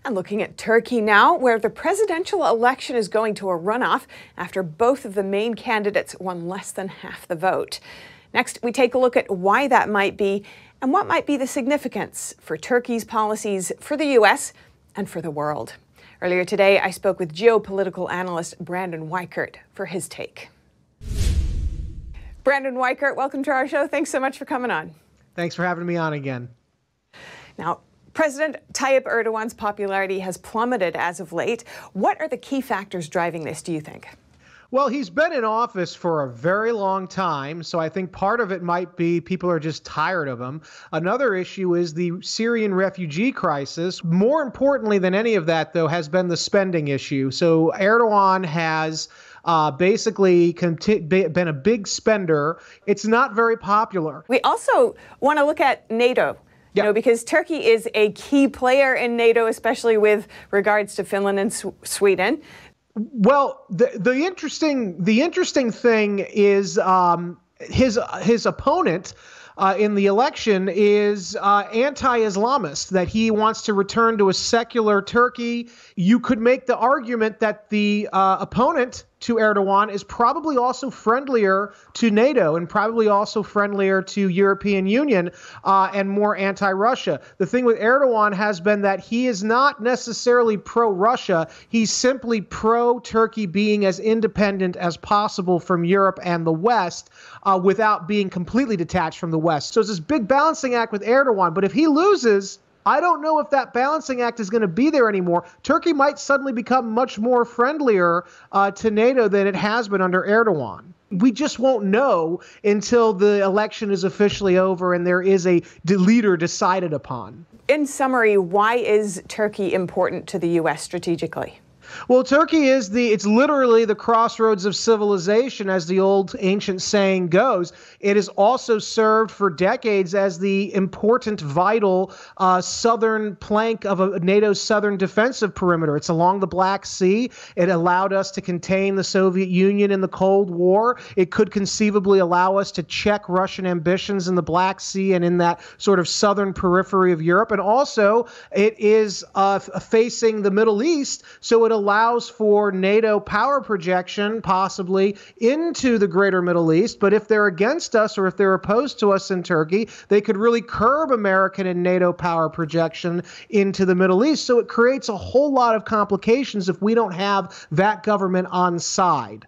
And looking at Turkey now, where the presidential election is going to a runoff after both of the main candidates won less than half the vote. Next, we take a look at why that might be and what might be the significance for Turkey's policies for the U.S. and for the world. Earlier today, I spoke with geopolitical analyst Brandon Wiscart for his take. Brandon Wiscart, welcome to our show. Thanks so much for coming on. Thanks for having me on again. Now, President Tayyip Erdogan's popularity has plummeted as of late. What are the key factors driving this, do you think? Well, he's been in office for a very long time, so I think part of it might be people are just tired of him. Another issue is the Syrian refugee crisis. More importantly than any of that, though, has been the spending issue. So Erdogan has basically been a big spender. It's not very popular. We also want to look at NATO. You know, because Turkey is a key player in NATO, especially with regards to Finland and Sweden. Well, the interesting thing is his opponent in the election is anti-Islamist, that he wants to return to a secular Turkey. You could make the argument that the opponent to Erdogan is probably also friendlier to NATO and probably also friendlier to European Union and more anti-Russia. The thing with Erdogan has been that he is not necessarily pro-Russia. He's simply pro-Turkey being as independent as possible from Europe and the West without being completely detached from the West. So it's this big balancing act with Erdogan. But if he loses, I don't know if that balancing act is going to be there anymore. Turkey might suddenly become much more friendlier to NATO than it has been under Erdogan. We just won't know until the election is officially over and there is a leader decided upon. In summary, why is Turkey important to the U.S. strategically? Well, Turkey is it's literally the crossroads of civilization, as the old ancient saying goes. It has also served for decades as the important, vital southern plank of NATO's southern defensive perimeter. It's along the Black Sea. It allowed us to contain the Soviet Union in the Cold War. It could conceivably allow us to check Russian ambitions in the Black Sea and in that sort of southern periphery of Europe. And also, it is facing the Middle East, so it allows for NATO power projection, possibly, into the greater Middle East. But if they're against us or if they're opposed to us in Turkey, they could really curb American and NATO power projection into the Middle East. So it creates a whole lot of complications if we don't have that government on side.